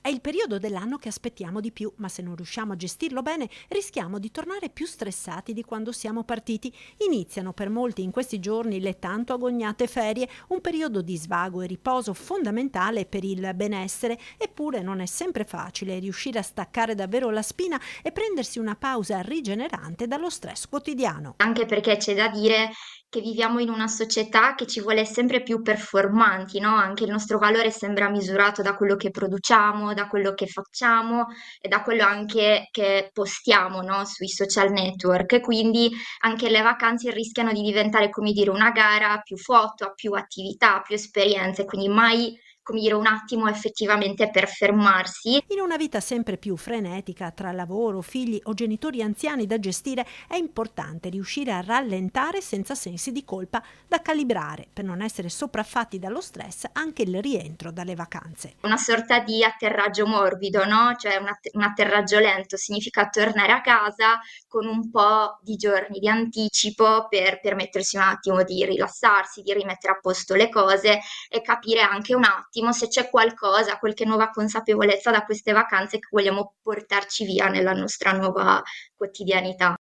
È il periodo dell'anno che aspettiamo di più, ma se non riusciamo a gestirlo bene, rischiamo di tornare più stressati di quando siamo partiti. Iniziano per molti in questi giorni le tanto agognate ferie, un periodo di svago e riposo fondamentale per il benessere, eppure non è sempre facile riuscire a staccare davvero la spina e prendersi una pausa rigenerante dallo stress quotidiano. Anche perché c'è da dire che viviamo in una società che ci vuole sempre più performanti, no, anche il nostro valore sembra misurato da quello che produciamo, da quello che facciamo e da quello anche che postiamo, no, sui social network. E quindi anche le vacanze rischiano di diventare, come dire, una gara a più foto, a più attività, a più esperienze, quindi mai, come dire, un attimo effettivamente per fermarsi. In una vita sempre più frenetica tra lavoro, figli o genitori anziani da gestire, è importante riuscire a rallentare senza sensi di colpa da calibrare per non essere sopraffatti dallo stress anche il rientro dalle vacanze. Una sorta di atterraggio morbido, no, cioè un atterraggio lento, significa tornare a casa con un po' di giorni di anticipo per permettersi un attimo di rilassarsi, di rimettere a posto le cose e capire anche un attimo se c'è qualcosa, qualche nuova consapevolezza da queste vacanze che vogliamo portarci via nella nostra nuova quotidianità.